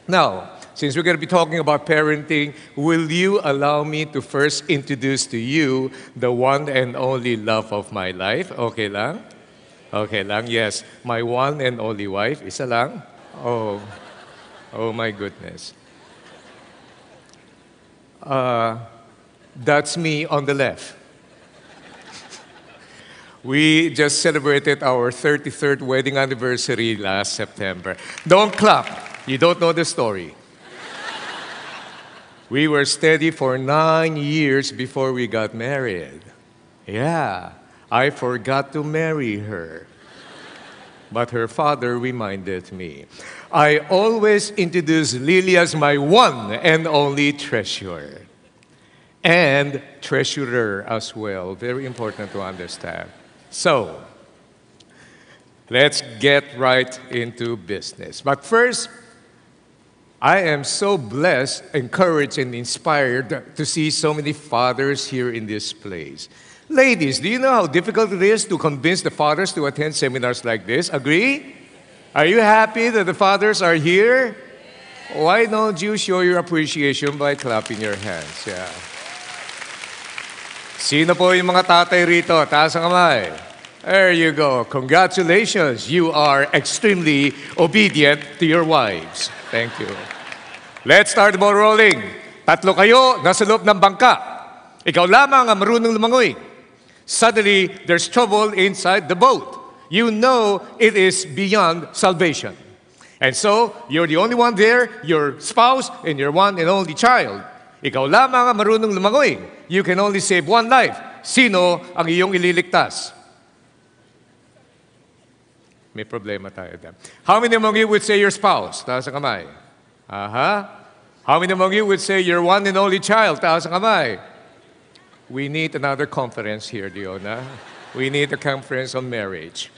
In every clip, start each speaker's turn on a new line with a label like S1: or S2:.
S1: Now, since we're going to be talking about parenting, will you allow me to first introduce to you the one and only love of my life? Okay lang? Okay lang, yes. My one and only wife. Isa lang? Oh, oh my goodness. That's me on the left. We just celebrated our 33rd wedding anniversary last September. Don't clap. You don't know the story. We were steady for 9 years before we got married. Yeah, I forgot to marry her. But her father reminded me. I always introduce Lily as my one and only treasure. And treasurer as well. Very important to understand. So, let's get right into business. But first, I am so blessed, encouraged, and inspired to see so many fathers here in this place. Ladies, do you know how difficult it is to convince the fathers to attend seminars like this? Agree? Are you happy that the fathers are here? Why don't you show your appreciation by clapping your hands? Yeah. Sino po yung mga tatay rito? Taas ang kamay. There you go. Congratulations. You are extremely obedient to your wives. Thank you. Let's start the ball rolling. Tatlo kayo nasa loob ng bangka. Ikaw lamang ang marunong lumangoy. Suddenly, there's trouble inside the boat. You know it is beyond salvation. And so, you're the only one there, your spouse, and your one and only child. Ikaw lamang ang marunong lumangoy. You can only save one life. Sino ang iyong ililigtas? May problema tayo dyan. How many among you would say your spouse? Taas ang kamay. How many among you would say your one and only child? Taas ang kamay. We need another conference here, Diona. We need a conference on marriage.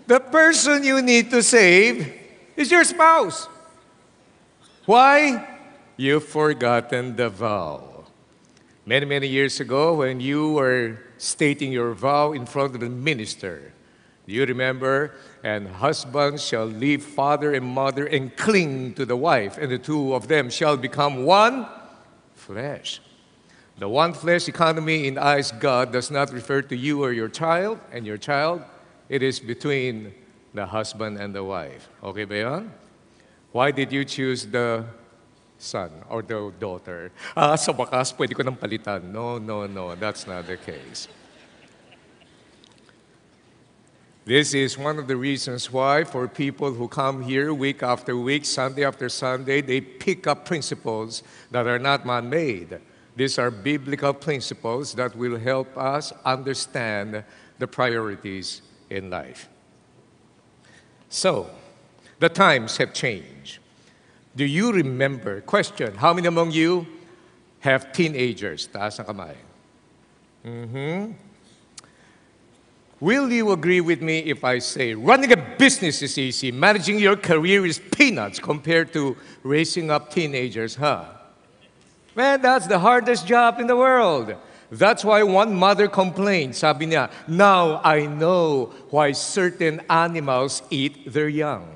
S1: The person you need to save is your spouse. Why? You've forgotten the vow. Many, many years ago, when you were stating your vow in front of the minister, do you remember? And husband shall leave father and mother and cling to the wife, and the two of them shall become one flesh. The one flesh economy in eyes God does not refer to you or your child and your child. It is between the husband and the wife. Okay ba yan? Why did you choose the son or the daughter? Sa wakas, pwede ko nang palitan. No, that's not the case. This is one of the reasons why for people who come here week after week, Sunday after Sunday, they pick up principles that are not man-made. These are biblical principles that will help us understand the priorities in life. So, the times have changed. Do you remember? Question, how many among you have teenagers? Taas ang kamay. Will you agree with me if I say running a business is easy, managing your career is peanuts compared to raising up teenagers, huh? Man, that's the hardest job in the world. That's why one mother complained, sabi niya, now I know why certain animals eat their young.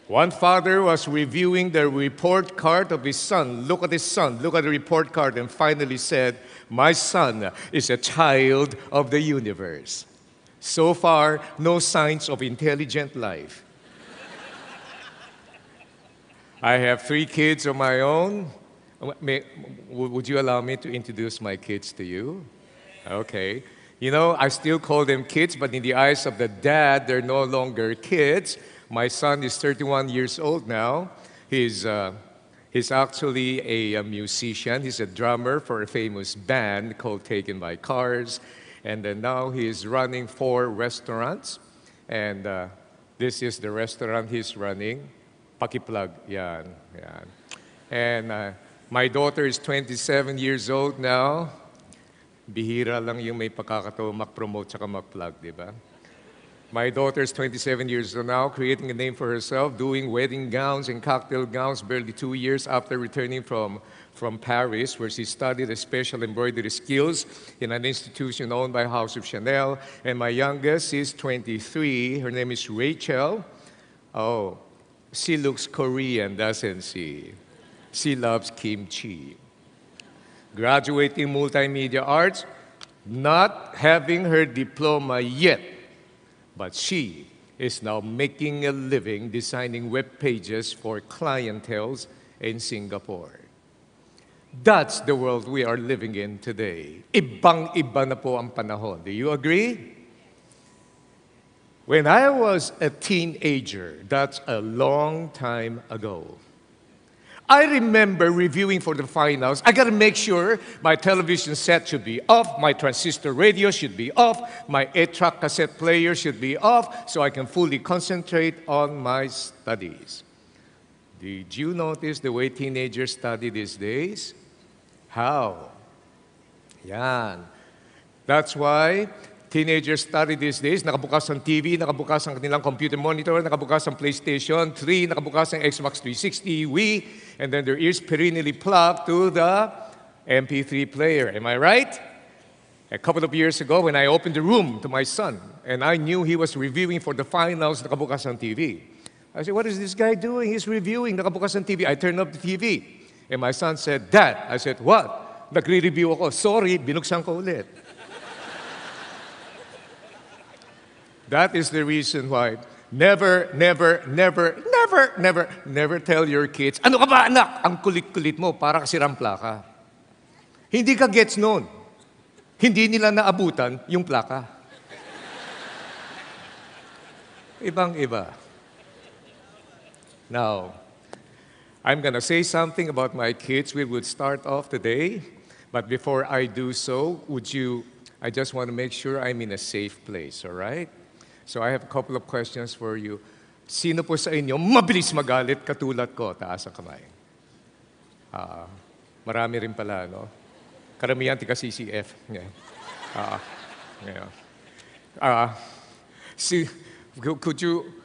S1: One father was reviewing the report card of his son. Look at his son, look at the report card, and finally said, my son is a child of the universe. So far, no signs of intelligent life. I have 3 kids of my own. Would you allow me to introduce my kids to you? Okay. You know, I still call them kids, but in the eyes of the dad, they're no longer kids. My son is 31 years old now. He's actually a musician. He's a drummer for a famous band called Taken by Cars. And then now he's running 4 restaurants. And this is the restaurant he's running. Pakiplug, yan. And my daughter is 27 years old now. Bihira lang yung may pagkakataon mag-promote saka mag-plug, di ba? My daughter's 27 years old now, creating a name for herself, doing wedding gowns and cocktail gowns barely 2 years after returning from Paris, where she studied the special embroidery skills in an institution owned by House of Chanel. And my youngest is 23. Her name is Rachel. Oh, she looks Korean, doesn't she? She loves kimchi. Graduating multimedia arts, not having her diploma yet. But she is now making a living designing web pages for clienteles in Singapore. That's the world we are living in today. Ibang-iba na po ang panahon. Do you agree? When I was a teenager, that's a long time ago, I remember reviewing for the finals. I gotta make sure my television set should be off, my transistor radio should be off, my 8-track cassette player should be off, so I can fully concentrate on my studies. Did you notice the way teenagers study these days? How? Yan. That's why teenagers study these days, nakabukas ang TV, nakabukas ang kanilang computer monitor, nakabukas ang PlayStation 3, nakabukas ang Xbox 360, Wii, and then their ears perennially plugged to the MP3 player. Am I right? A couple of years ago, when I opened the room to my son, and I knew he was reviewing for the finals, nakabukas ang TV. I said, what is this guy doing? He's reviewing, nakabukas ang TV. I turned up the TV. And my son said, Dad. I said, what? Nagre-review ako. Sorry, binuksan ko ulit. That is the reason why never tell your kids, ano ka ba anak? Ang kulit-kulit mo, para kasi rampla ka. Hindi ka gets noon. Hindi nila naabutan yung plaka. Ibang-iba. Now, I'm gonna say something about my kids. We would start off today, but before I do so, I just want to make sure I'm in a safe place, all right? So I have a couple of questions for you. Sino po sa inyo mabilis magalit katulad ko? Taas ang kamay. Marami rin pala, no? Karamihan tika CCF. Yeah.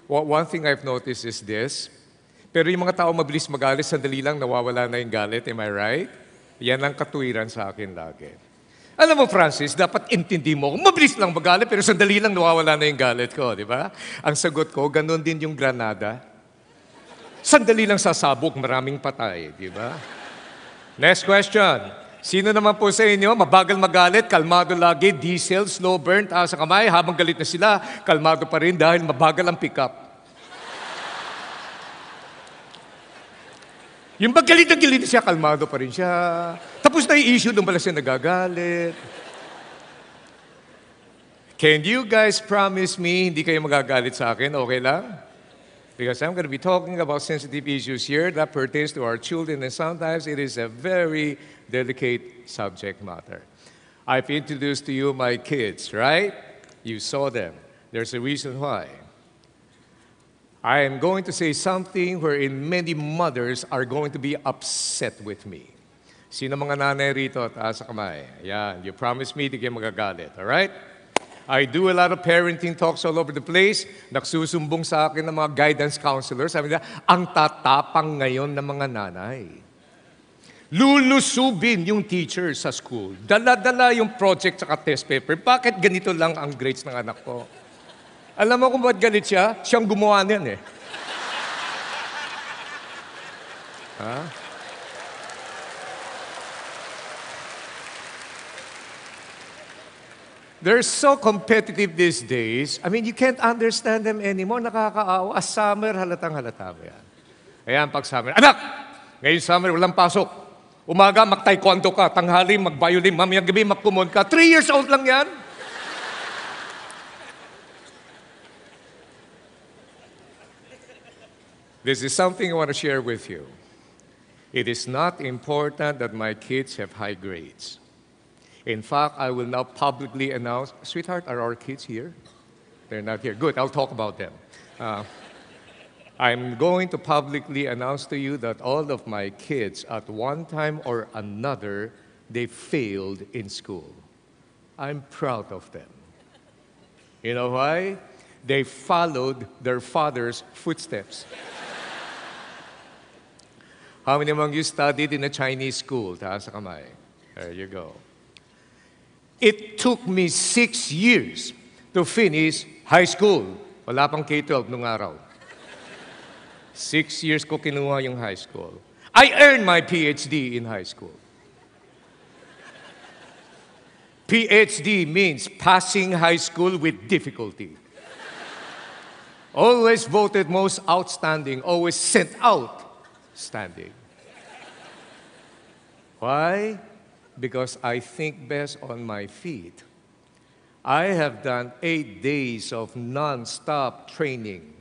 S1: One thing I've noticed is this. Pero yung mga tao mabilis magalit, sandali lang nawawala na yung galit. Am I right? Yan ang katuwiran sa akin lagi. Alam mo, Francis, dapat intindi mo. Mabilis lang magalit, pero sandali lang nawawala na yung galit ko, di ba? Ang sagot ko, ganun din yung granada. Sandali lang sasabog, maraming patay, di ba? Next question. Sino naman po sa inyo, mabagal magalit, kalmado lagi, diesel, slow burn, taas sa kamay, habang galit na sila, kalmado pa rin dahil mabagal ang pick-up. Yung paggalit na galit siya, kalmado pa rin siya. Tapos na yung issue, doon pala siya nagagalit. Can you guys promise me hindi kayo magagalit sa akin? Okay lang? Because I'm going to be talking about sensitive issues here that pertains to our children, and sometimes it is a very delicate subject matter. I've introduced to you my kids, right? You saw them. There's a reason why. I am going to say something wherein many mothers are going to be upset with me. Sino mga nanay rito? Taas sa kamay. Yan. You promise me di kayo magagalit. All right? I do a lot of parenting talks all over the place. Nagsusumbong sa akin ng mga guidance counselors. Sabi nila, ang tatapang ngayon ng mga nanay. Lulusubin yung teacher sa school. Dala-dala yung project sa test paper. Bakit ganito lang ang grades ng anak ko? Alam mo kung ba't galit siya? Siyang gumawa niyan eh. Ha? They're so competitive these days. I mean, you can't understand them anymore. Nakakaawa. Summer, halatang-halata mo yan. Ayan, pag summer. Anak! Ngayon summer, walang pasok. Umaga, mag-taekwondo ka. Tanghali, mag-violin. Mamayang gabi, mag-kumon ka. 3 years old lang yan. This is something I want to share with you. It is not important that my kids have high grades. In fact, I will now publicly announce, sweetheart, are our kids here? They're not here. Good, I'll talk about them. I'm going to publicly announce to you that all of my kids, at one time or another, they failed in school. I'm proud of them. You know why? They followed their father's footsteps. How many among you studied in a Chinese school? Taas ang kamay. There you go. It took me 6 years to finish high school. Wala pang K-12 nung araw. 6 years ko kinuha yung high school. I earned my PhD in high school. PhD means passing high school with difficulty. Always voted most outstanding, always sent out standing. Why? Because I think best on my feet. I have done 8 days of non-stop training.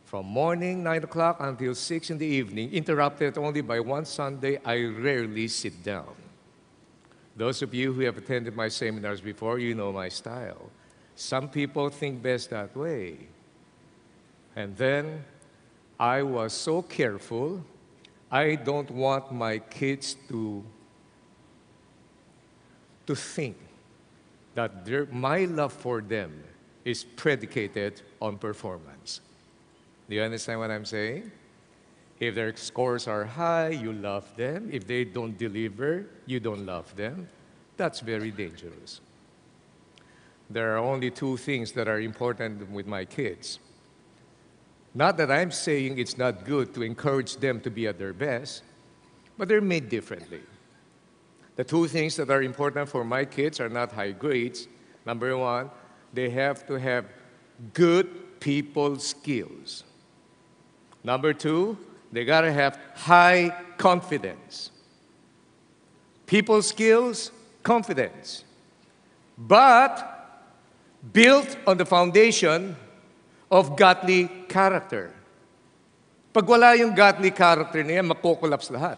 S1: From morning, 9 o'clock, until 6 in the evening, interrupted only by one Sunday. I rarely sit down. Those of you who have attended my seminars before, you know my style. Some people think best that way. And then, I was so careful, I don't want my kids to think that my love for them is predicated on performance. Do you understand what I'm saying? If their scores are high, you love them. If they don't deliver, you don't love them. That's very dangerous. There are only 2 things that are important with my kids. Not that I'm saying it's not good to encourage them to be at their best, but they're made differently. The 2 things that are important for my kids are not high grades. Number 1, they have to have good people skills. Number 2, they gotta have high confidence. People skills, confidence. But built on the foundation of godly character. Pag wala yung godly character niya, makokollaps lahat.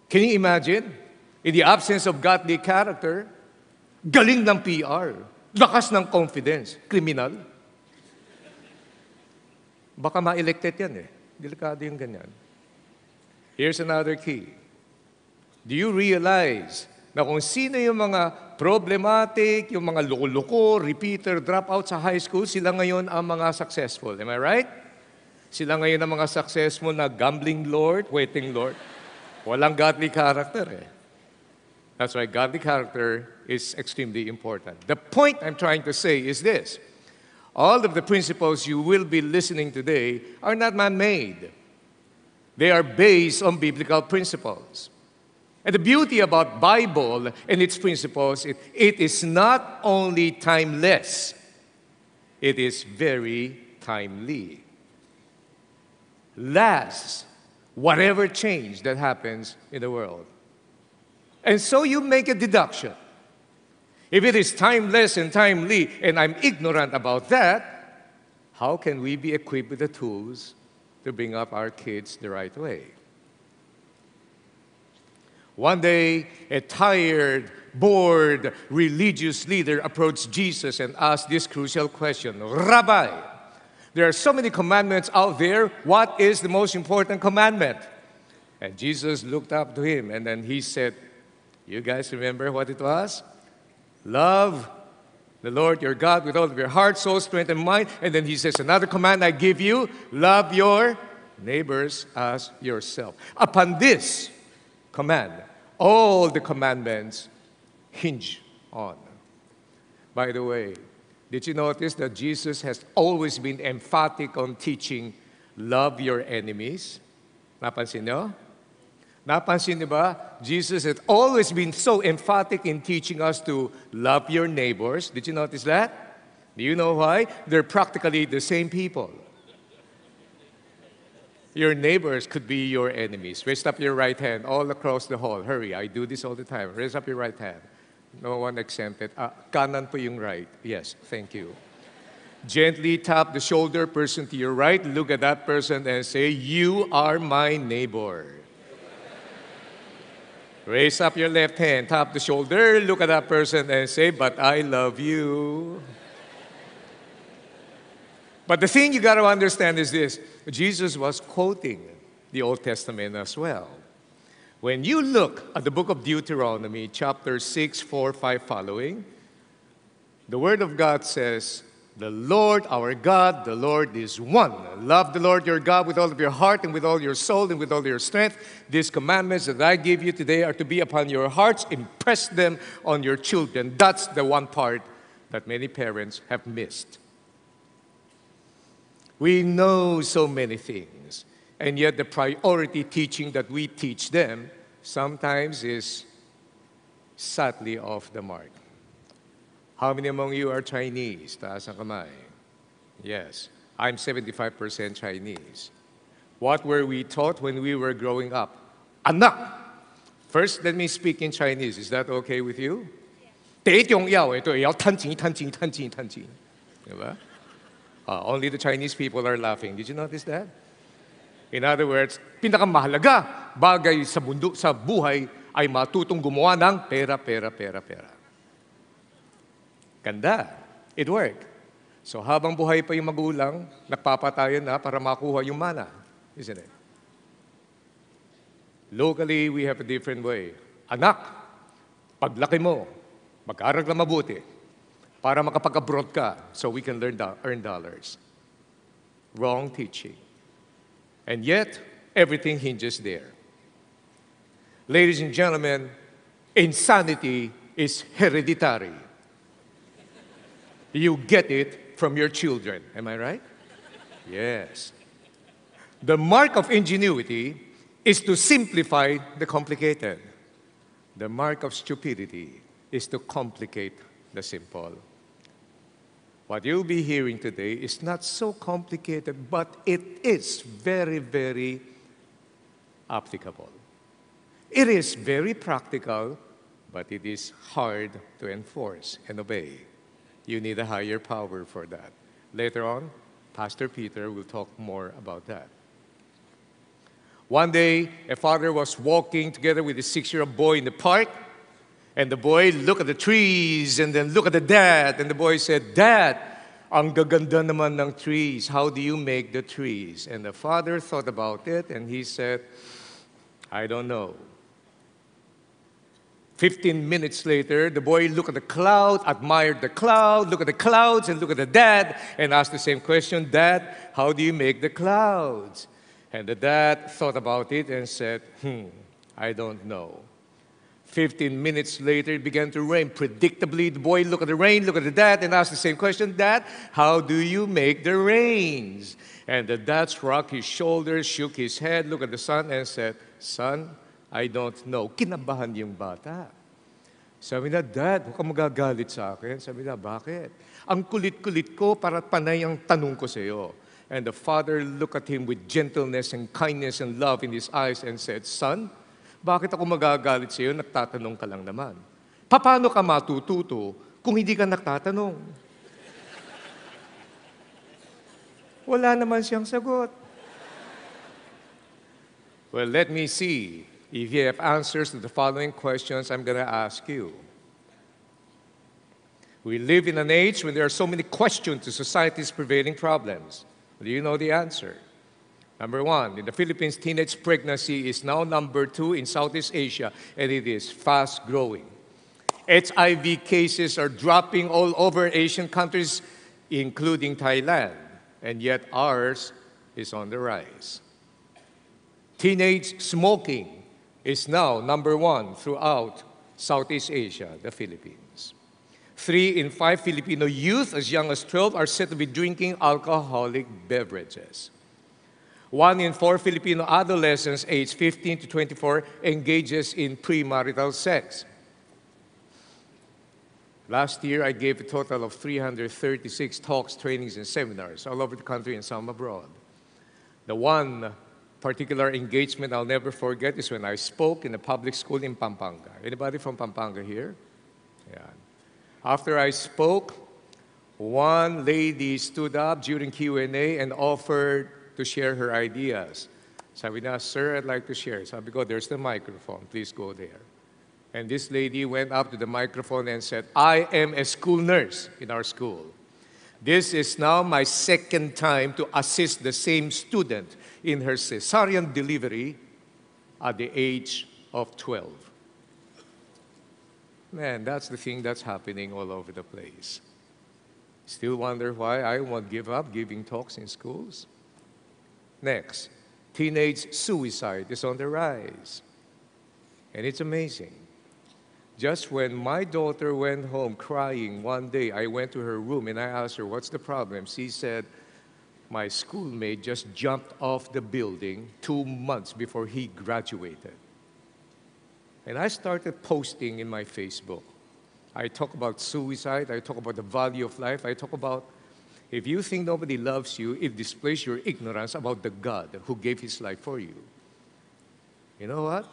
S1: Can you imagine? In the absence of godly character, galing ng PR, lakas ng confidence, kriminal. Baka ma-elected yan eh. Delikado yung ganyan. Here's another key. Do you realize na kung sino yung mga problematic, yung mga loko-loko, repeater, dropout sa high school, sila ngayon ang mga successful. Am I right? Sila ngayon ang mga successful na gambling lord, waiting lord. Walang godly character eh. That's why godly character is extremely important. The point I'm trying to say is this. All of the principles you will be listening today are not man-made. They are based on biblical principles. And the beauty about Bible and its principles, it is not only timeless, it is very timely. Lasts whatever change that happens in the world. And so you make a deduction. If it is timeless and timely, and I'm ignorant about that, how can we be equipped with the tools to bring up our kids the right way? One day, a tired, bored religious leader approached Jesus and asked this crucial question, Rabbi, there are so many commandments out there. What is the most important commandment? And Jesus looked up to him and then he said, you guys remember what it was? Love the Lord your God with all of your heart, soul, strength, and mind. And then he says, another command I give you, love your neighbors as yourself. Upon this command, all the commandments hinge on. By the way, did you notice that Jesus has always been emphatic on teaching, love your enemies? Napansin niyo? Napansin niyo ba? Jesus has always been so emphatic in teaching us to love your neighbors. Did you notice that? Do you know why? They're practically the same people. Your neighbors could be your enemies. Raise up your right hand all across the hall. Hurry, I do this all the time. Raise up your right hand. No one exempted. Kanan po yung right. Yes, thank you. Gently tap the shoulder person to your right. Look at that person and say, you are my neighbor. Raise up your left hand, tap the shoulder, look at that person and say, but I love you. But the thing you got to understand is this. Jesus was quoting the Old Testament as well. When you look at the book of Deuteronomy, chapter 6, 4, 5 following, the Word of God says, The Lord our God, the Lord is one. Love the Lord your God with all of your heart and with all your soul and with all your strength. These commandments that I give you today are to be upon your hearts. Impress them on your children. That's the one part that many parents have missed. We know so many things, and yet the priority teaching that we teach them sometimes is sadly off the mark. How many among you are Chinese? Taas ang kamay. Yes, I'm 75% Chinese. What were we taught when we were growing up? Anak! First, let me speak in Chinese. Is that okay with you? 第一重要的对，要趁钱，趁钱，趁钱，趁钱，对吧? Only the Chinese people are laughing. Did you notice that? In other words, pinakamahalaga bagay sa mundo, sa buhay ay matutong gumawa ng pera, pera, pera, pera. Ganda. It worked. So habang buhay pa yung magulang, nagpapatayan na para makuha yung mana. Isn't it? Locally, we have a different way. Anak, paglaki mo, mag-aral na mabuti para makapag-abroad ka so we can earn dollars. Wrong teaching. And yet, everything hinges there. Ladies and gentlemen, insanity is hereditary. You get it from your children. Am I right? Yes. The mark of ingenuity is to simplify the complicated. The mark of stupidity is to complicate the simple. What you'll be hearing today is not so complicated, but it is very, very applicable. It is very practical, but it is hard to enforce and obey. You need a higher power for that. Later on, Pastor Peter will talk more about that. One day, a father was walking together with a 6-year-old boy in the park, and the boy looked at the trees and then looked at the dad, and the boy said, "Dad, ang gaganda naman ng trees. How do you make the trees?" And the father thought about it, and he said, "I don't know." 15 minutes later, the boy looked at the cloud, admired the cloud, looked at the clouds, and looked at the dad, and asked the same question, "Dad, how do you make the clouds?" And the dad thought about it and said, "I don't know." 15 minutes later, it began to rain. Predictably, the boy looked at the rain, looked at the dad, and asked the same question, "Dad, how do you make the rains?" And the dad shrugged his shoulders, shook his head, looked at the son, and said, "Son, I don't know." Kinabahan yung bata. Sabi na, "Dad, huwag kang magagalit sa akin." Sabi na, "Bakit?" "Ang kulit-kulit ko para panay ang tanong ko sa iyo." And the father looked at him with gentleness and kindness and love in his eyes and said, "Son, bakit ako magagalit sa iyo? Nagtatanong ka lang naman. Paano ka matututo kung hindi ka nagtatanong?" Wala naman siyang sagot. Well, let me see if you have answers to the following questions I'm going to ask you. We live in an age when there are so many questions to society's prevailing problems. Do you know the answer? Number one, in the Philippines, teenage pregnancy is now number 2 in Southeast Asia, and it is fast growing. HIV cases are dropping all over Asian countries, including Thailand, and yet ours is on the rise. Teenage smoking is now number 1 throughout Southeast Asia, the Philippines. 3 in 5 Filipino youth as young as 12 are said to be drinking alcoholic beverages. 1 in 4 Filipino adolescents aged 15 to 24 engages in premarital sex. Last year, I gave a total of 336 talks, trainings, and seminars all over the country and some abroad. The one particular engagement I'll never forget is when I spoke in a public school in Pampanga. Anybody from Pampanga here? Yeah. After I spoke, one lady stood up during Q&A and offered to share her ideas. Sabi na, "Sir, I'd like to share." Sabi ko, "There's the microphone. Please go there." And this lady went up to the microphone and said, "I am a school nurse in our school. This is now my 2nd time to assist the same student in her cesarean delivery at the age of 12. Man, that's the thing that's happening all over the place. Still wonder why I won't give up giving talks in schools? Next, teenage suicide is on the rise. And it's amazing. Just when my daughter went home crying one day, I went to her room and I asked her, what's the problem? She said, my schoolmate just jumped off the building 2 months before he graduated. And I started posting in my Facebook. I talk about suicide, I talk about the value of life, I talk about if you think nobody loves you, it displays your ignorance about the God who gave his life for you. You know what?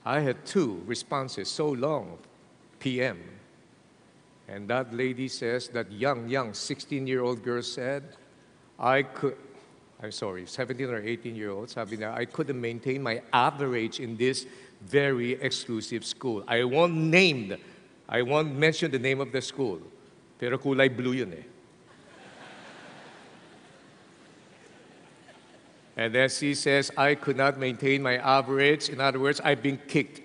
S1: I had 2 responses so long, PM. And that lady says, that young 16-year-old girl said, 17 or 18-year-old, sabi na, I couldn't maintain my average in this very exclusive school. I won't mention the name of the school, pero kulay blue yun eh. And then she says, I could not maintain my average. In other words, I've been kicked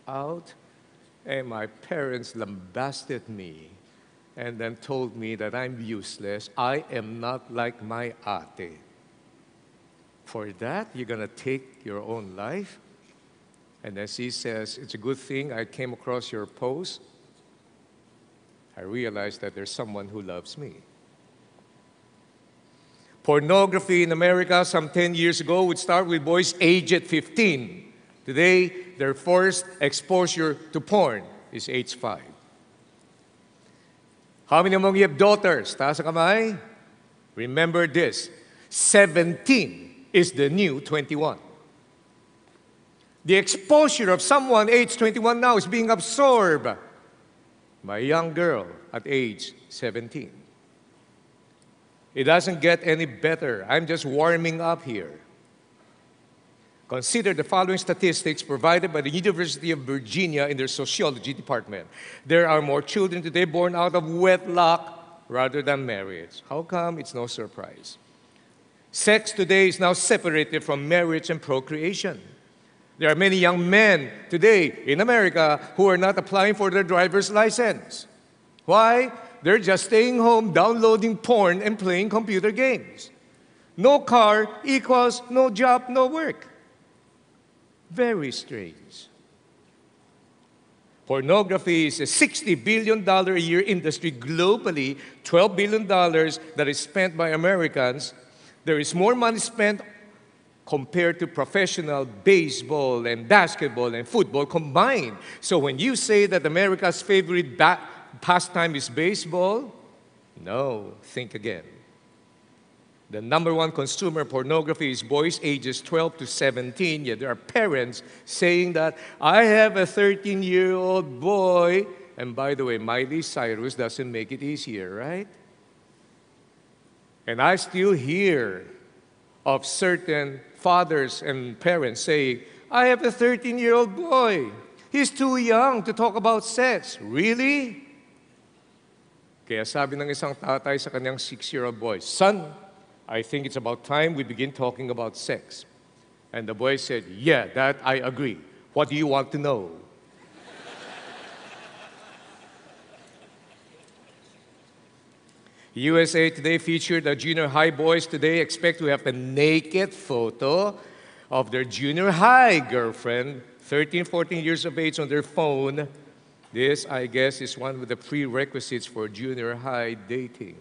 S1: out, and my parents lambasted me and then told me that I'm useless. I am not like my ate. For that, you're going to take your own life? And then she says, it's a good thing I came across your post. I realized that there's someone who loves me. Pornography in America some 10 years ago would start with boys aged 15. Today, their first exposure to porn is age 5. How many among you have daughters? Taas ang kamay. Remember this, 17 is the new 21. The exposure of someone aged 21 now is being absorbed by a young girl at age 17. It doesn't get any better. I'm just warming up here. Consider the following statistics provided by the University of Virginia in their sociology department. There are more children today born out of wedlock rather than marriage. How come? It's no surprise. Sex today is now separated from marriage and procreation. There are many young men today in America who are not applying for their driver's license. Why? They're just staying home, downloading porn, and playing computer games. No car equals no job, no work. Very strange. Pornography is a $60 billion a year industry globally, $12 billion that is spent by Americans. There is more money spent compared to professional baseball and basketball and football combined. So when you say that America's favorite pastime is baseball, no, think again. The number one consumer of pornography is boys ages 12 to 17. Yet there are parents saying that, I have a 13-year-old boy. And by the way, Miley Cyrus doesn't make it easier, right? And I still hear of certain fathers and parents saying, I have a 13-year-old boy. He's too young to talk about sex. Really? Kaya sabi ng isang tatay sa kanyang 6-year-old boy, son, I think it's about time we begin talking about sex. And the boy said, yeah, that I agree. What do you want to know? USA Today featured the junior high boys today expect to have a naked photo of their junior high girlfriend, 13, 14 years of age, on their phone. This, I guess, is one of the prerequisites for junior high dating.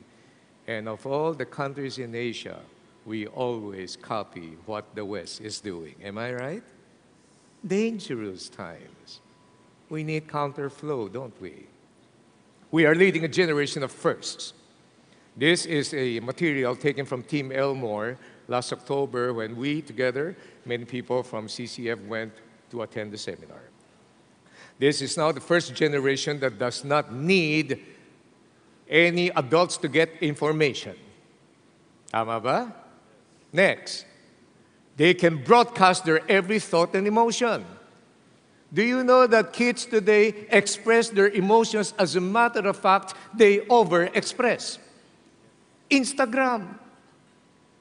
S1: And of all the countries in Asia, we always copy what the West is doing. Am I right? Dangerous times. We need counterflow, don't we? We are leading a generation of firsts. This is a material taken from Team Elmore last October when we together, many people from CCF, went to attend the seminar. This is now the first generation that does not need any adults to get information. Tama ba? Next, they can broadcast their every thought and emotion. Do you know that kids today express their emotions? As a matter of fact, they overexpress. Instagram.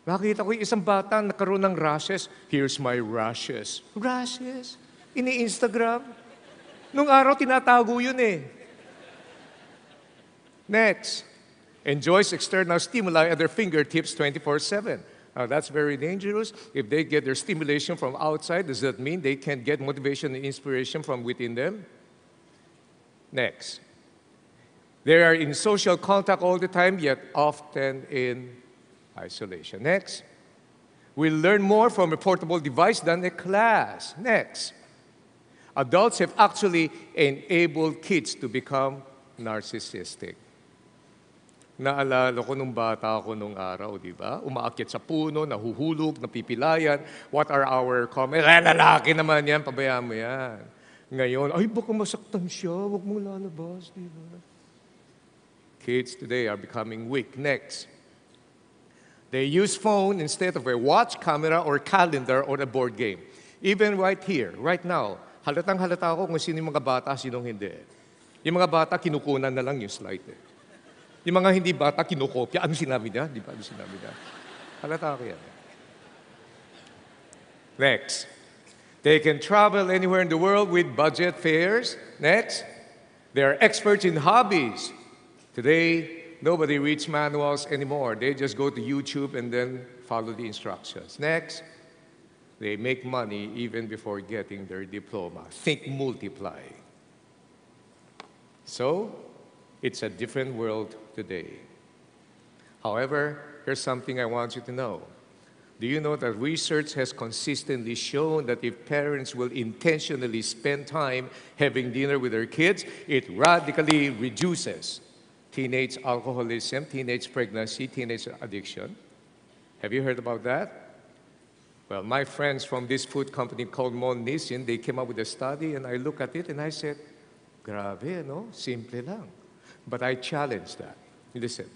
S1: Nakita ko yung isang bata nagkaroon ng rashes. Here's my rashes. Rashes? Ini-Instagram? Nung araw, tinatago yun eh. Next, enjoys external stimuli at their fingertips 24/7. Now, that's very dangerous. If they get their stimulation from outside, does that mean they can't get motivation and inspiration from within them? Next. They are in social contact all the time, yet often in isolation. Next. We learn more from a portable device than a class. Next. Adults have actually enabled kids to become narcissistic. Naalala ko nung bata ako nung araw, di ba? Umaakyat sa puno, nahuhulog, napipilayan. What are our comments? Lalaki naman yan, pabayaan mo yan. Ngayon, ay baka masaktan siya, huwag mong lalabas, di ba? Kids today are becoming weak. Next. They use phone instead of a watch, camera, or calendar, or a board game. Even right here, right now, halatang halata ako kung sino yung mga bata, sinong hindi. Yung mga bata, kinukunan na lang yung slide. Yung mga hindi bata, kinukopya. Ano sinabi niya? Di ba? Ano sinabi niya? Halata ko yan. Next. They can travel anywhere in the world with budget fares. Next. They are experts in hobbies. Today, nobody reads manuals anymore. They just go to YouTube and then follow the instructions. Next. They make money even before getting their diploma. Think multiply. So, it's a different world today. However, here's something I want you to know. Do you know that research has consistently shown that if parents will intentionally spend time having dinner with their kids, it radically reduces teenage alcoholism, teenage pregnancy, teenage addiction? Have you heard about that? Well, my friends from this food company called Mon Nissin, they came up with a study, and I look at it and I said, grabe, no? Simple lang. But I challenge that. Listen,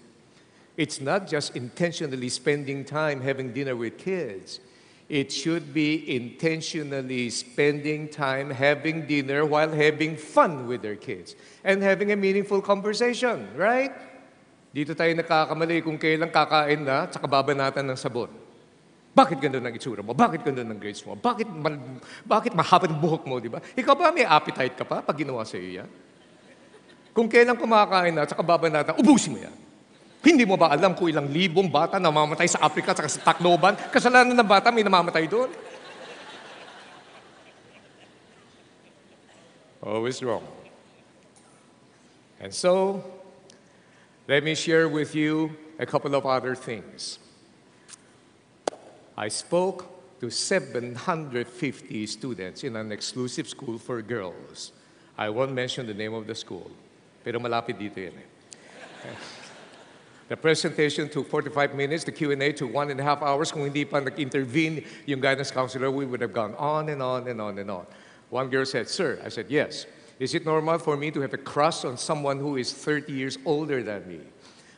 S1: it's not just intentionally spending time having dinner with kids. It should be intentionally spending time having dinner while having fun with their kids and having a meaningful conversation, right? Dito tayo nakakamali kung kailan kakain na at saka babanatan ng sabon. Bakit ganda ng itsura mo? Bakit ganda ng grades mo? Bakit mahaba ng buhok mo, di ba? Ikaw ba may appetite ka pa pag ginawa sa iyo yan? Kung kailan kumakain na at saka babanatan, ubusin mo yan. Hindi mo ba alam kung ilang libong bata namamatay sa Africa at sa Tacloban? Kasalanan ng bata, may namamatay doon. Always wrong. And so, let me share with you a couple of other things. I spoke to 750 students in an exclusive school for girls. I won't mention the name of the school, pero malapit dito yan eh. The presentation took 45 minutes, the Q&A took 1.5 hours. Kung hindi pa nag-intervene yung guidance counselor, we would have gone on and on and on and on. One girl said, "Sir," I said, "Yes. Is it normal for me to have a crush on someone who is 30 years older than me?"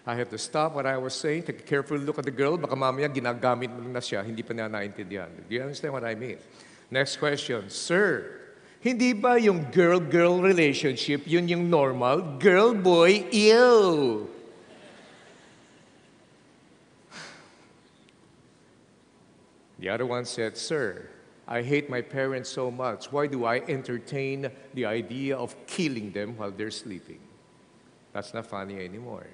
S1: I had to stop what I was saying, take a careful look at the girl, baka mamaya ginagamit mo na siya, hindi pa niya naintindihan. Do you understand what I mean? Next question, "Sir, hindi ba yung girl-girl relationship, yun yung normal? Girl-boy, ew!" The other one said, "Sir, I hate my parents so much. Why do I entertain the idea of killing them while they're sleeping?" That's not funny anymore.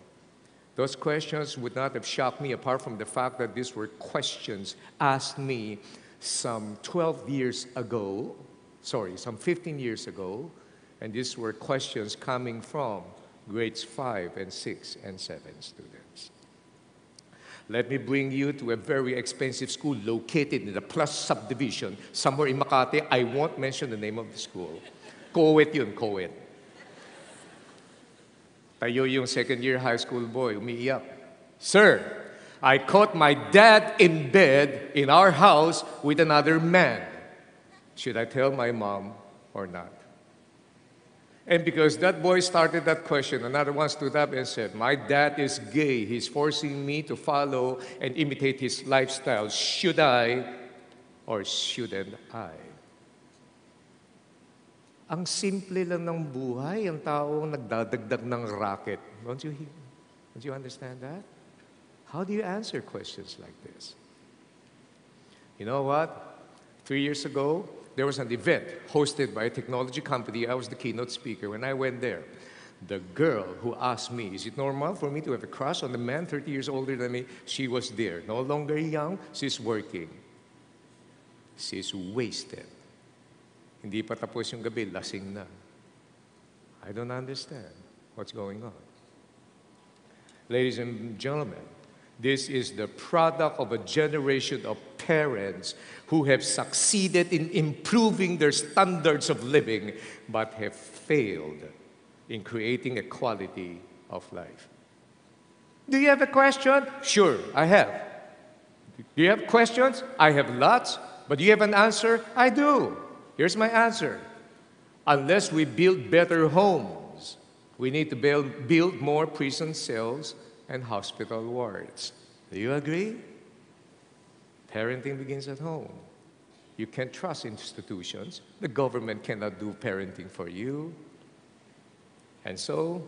S1: Those questions would not have shocked me apart from the fact that these were questions asked me some 15 years ago, and these were questions coming from grades 5 and 6 and 7 students. Let me bring you to a very expensive school located in the Plus subdivision, somewhere in Makati. I won't mention the name of the school. Co-ed yun, co-ed. Tayo yung second-year high school boy, umiiyak. "Sir, I caught my dad in bed in our house with another man. Should I tell my mom or not?" And because that boy started that question, another one stood up and said, "My dad is gay. He's forcing me to follow and imitate his lifestyle. Should I or shouldn't I?" Ang simple lang ng buhay, ang taong nagdadagdag ng racket. Don't you understand that? How do you answer questions like this? You know what? 3 years ago, there was an event hosted by a technology company. I was the keynote speaker. When I went there, The girl who asked me, is it normal for me to have a crush on a man 30 years older than me? She was there. No longer young, she's working. She's wasted. Hindi pa tapos yung gabi, lasing na. I don't understand what's going on. Ladies and gentlemen, this is the product of a generation of parents who have succeeded in improving their standards of living, but have failed in creating a quality of life. Do you have a question? Sure, I have. Do you have questions? I have lots. But do you have an answer? I do. Here's my answer. Unless we build better homes, we need to build more prison cells and hospital wards. Do you agree? Parenting begins at home. You can't trust institutions. The government cannot do parenting for you. And so,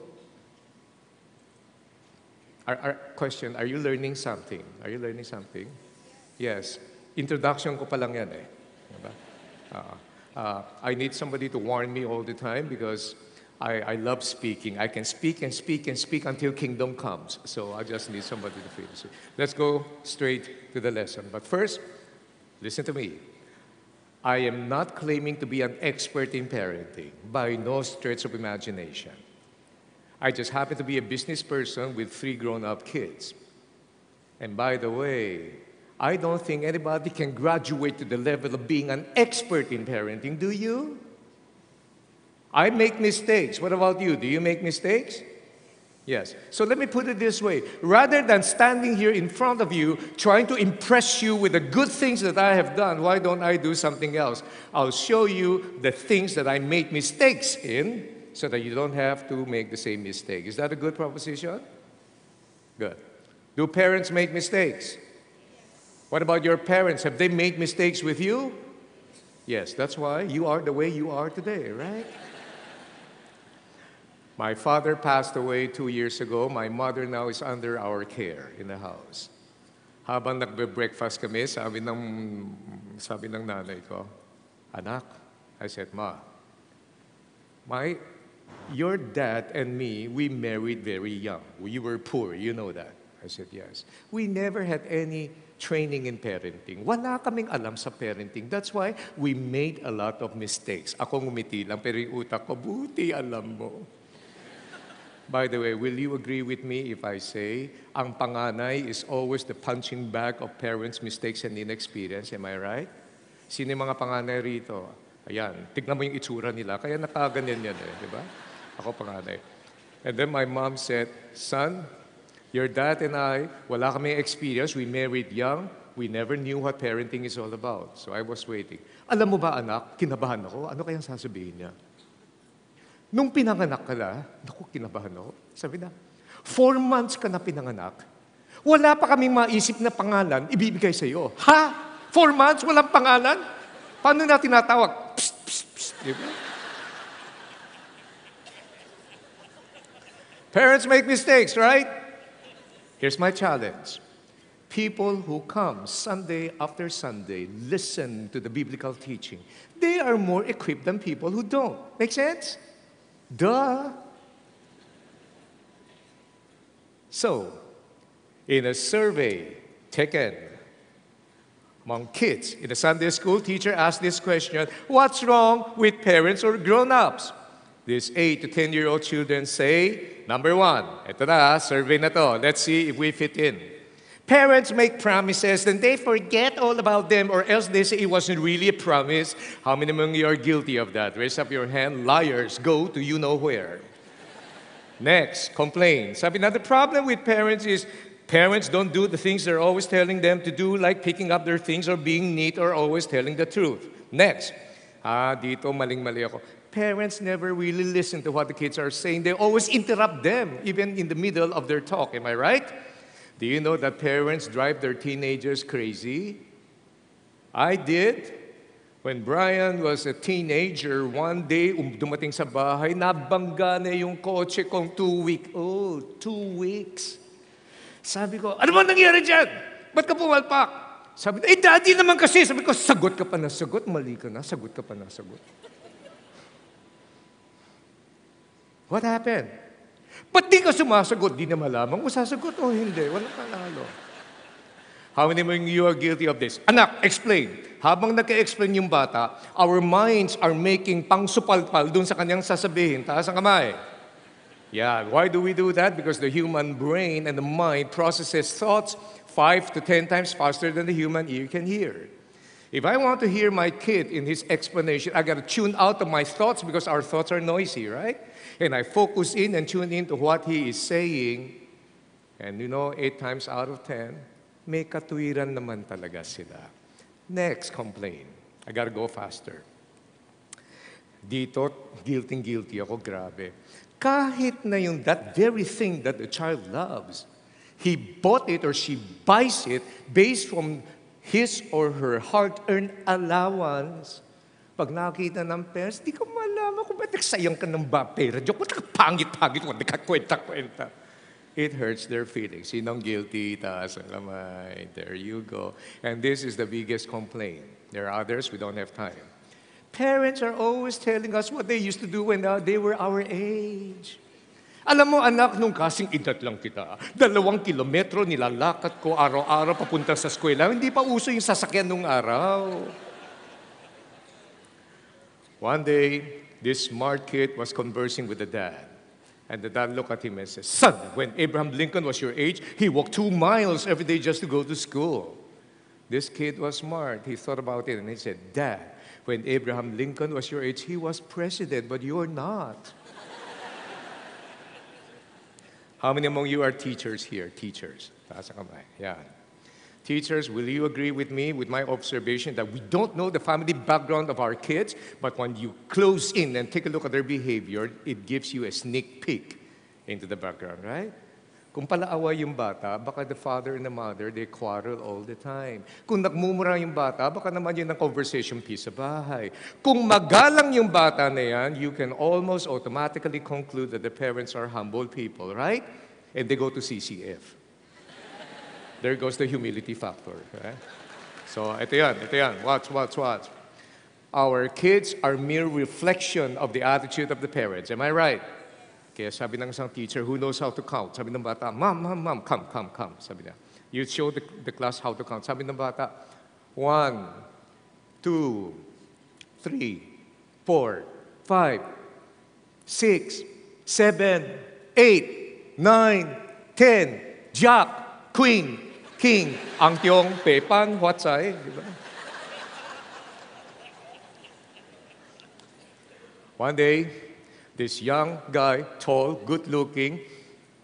S1: our question, are you learning something? Are you learning something? Yes. Introduction ko pa lang yan eh. Diba? I need somebody to warn me all the time because I love speaking. I can speak and speak and speak until kingdom comes. So I just need somebody to finish it. Let's go straight to the lesson. But first, listen to me. I am not claiming to be an expert in parenting by no stretch of imagination. I just happen to be a business person with 3 grown-up kids. And by the way, I don't think anybody can graduate to the level of being an expert in parenting, do you? I make mistakes. What about you? Do you make mistakes? Yes. So let me put it this way. Rather than standing here in front of you trying to impress you with the good things that I have done, why don't I do something else? I'll show you the things that I make mistakes in so that you don't have to make the same mistake. Is that a good proposition? Good. Do parents make mistakes? What about your parents? Have they made mistakes with you? Yes, that's why you are the way you are today, right? My father passed away 2 years ago. My mother now is under our care in the house. Habang nagbe-breakfast kami, sabi ng nanay ko, "Anak," I said, "Ma, your dad and me, we married very young. We were poor, you know that." I said, "Yes." We never had any training in parenting. Wala kaming alam sa parenting. That's why we made a lot of mistakes. Ako ngumiti lang, pero yung utak ko, buti alam mo. By the way, will you agree with me if I say, ang panganay is always the punching bag of parents' mistakes and inexperience? Am I right? Sino yung mga panganay rito? Ayan, tignan mo yung itsura nila. Kaya nakaganyan yan eh, di ba? Ako panganay. And then my mom said, "Son, your dad and I, wala kaming experience. We married young. We never knew what parenting is all about." So I was waiting. Alam mo ba, anak, kinabahan ako. Ano kayang sasabihin niya? Nung pinanganak ka na, naku, kinabahan ako. Sabi na, 4 months ka na pinanganak, wala pa kaming maisip na pangalan, ibibigay sa iyo. Ha? 4 months, walang pangalan? Paano na tinatawag? Psst, psst, psst. Diba? Parents make mistakes, right? Here's my challenge. People who come Sunday after Sunday, listen to the biblical teaching, they are more equipped than people who don't. Make sense? Duh. So, in a survey taken among kids in a Sunday school, teacher asked this question, what's wrong with parents or grown-ups? These 8 to 10-year-old children say, number 1, ito na, survey na to. Let's see if we fit in. Parents make promises, then they forget all about them, or else they say it wasn't really a promise. How many among you are guilty of that? Raise up your hand. Liars, go to you know where. Next, complain. Sabi na, the problem with parents is parents don't do the things they're always telling them to do, like picking up their things or being neat or always telling the truth. Next, dito maling-mali ako. Parents never really listen to what the kids are saying. They always interrupt them, even in the middle of their talk. Am I right? Do you know that parents drive their teenagers crazy? I did. When Brian was a teenager, one day, dumating sa bahay, nabangga na yung kotse kong 2 weeks. Sabi ko, ano ba nangyari dyan? Ba't ka pumalpak? Sabi, daddy naman kasi. Sabi ko, sagot ka pa na sagot. Mali ka na, sagot ka pa na sagot. What happened? Ba't di ka sumasagot? Di na malaman kung sasagot o hindi. Walang panalo. How many of you are guilty of this? Anak, explain. Habang nag-explain yung bata, our minds are making pangsupalpal dun sa kanyang sasabihin. Taas ang kamay. Yeah, why do we do that? Because the human brain and the mind processes thoughts 5 to 10 times faster than the human ear can hear. If I want to hear my kid in his explanation, I got to tune out of my thoughts because our thoughts are noisy, right? And I focus in and tune in to what he is saying. And 8 times out of 10, may katuwiran naman talaga sila. Next complaint. I got to go faster. Dito, guilty ako, grabe. Kahit na yung that very thing that the child loves, he bought it or she buys it based from his or her hard-earned allowance. Pag nakita ng parents, di ko malaman kung ba't nagsayang ka ng pera. Diyo, ba't pangit-pangit mo, nakakwenta-kwenta. It hurts their feelings. Sinong guilty? Taas ang kamay. There you go. And this is the biggest complaint. There are others, we don't have time. Parents are always telling us what they used to do when they were our age. Alam mo, anak, nung kasing edad lang kita, 2 kilometro nilalakad ko araw-araw papunta sa eskwela. Hindi pa uso yung sasakyan nung araw. One day, this smart kid was conversing with the dad. And the dad looked at him and said, "Son, when Abraham Lincoln was your age, he walked 2 miles every day just to go to school." This kid was smart. He thought about it and he said, "Dad, when Abraham Lincoln was your age, he was president, but you're not." How many among you are teachers here? Teachers. Taas ang kamay. Yeah. Teachers, will you agree with me, with my observation, that we don't know the family background of our kids, but when you close in and take a look at their behavior, it gives you a sneak peek into the background, right? Kung palaaway yung bata, baka the father and the mother, they quarrel all the time. Kung nagmumura yung bata, baka naman yun ang conversation piece sa bahay. Kung magalang yung bata na yan, you can almost automatically conclude that the parents are humble people, right? And they go to CCF. There goes the humility factor. Right? So, ito yan. Watch. Our kids are mere reflection of the attitude of the parents. Am I right? Kaya sabi ng isang teacher, who knows how to count? Sabi ng bata, Mom, come. Sabi niya. You show the class how to count. Sabi ng bata, 1, 2, 3, 4, 5, 6, 7, 8, 9, 10, Jack, Queen, King, ang tiong, pepan, huatsay. Diba? One day, this young guy, tall, good-looking,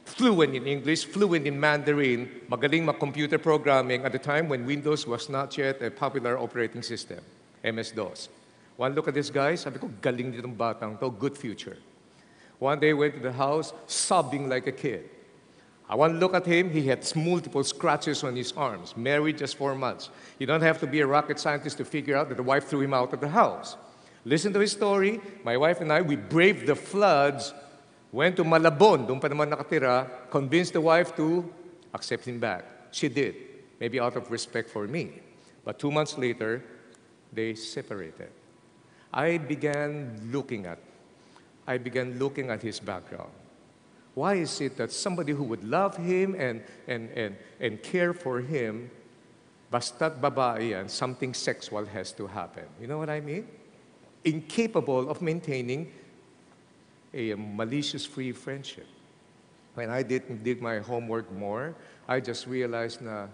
S1: fluent in English, fluent in Mandarin, magaling mag-computer programming at the time when Windows was not yet a popular operating system, MS-DOS. One look at this guy, sabi ko, galing ditong batang to, good future. One day, went to the house, sobbing like a kid. I want to look at him, he had multiple scratches on his arms, married just 4 months. You don't have to be a rocket scientist to figure out that the wife threw him out of the house. Listen to his story. My wife and I, we braved the floods, went to Malabon, doon pa naman nakatira, convinced the wife to accept him back. She did, maybe out of respect for me. But 2 months later, they separated. I began looking at his background. Why is it that somebody who would love him and care for him, basta't babae yan, something sexual has to happen? You know what I mean? Incapable of maintaining a malicious-free friendship. When I did my homework more, I just realized na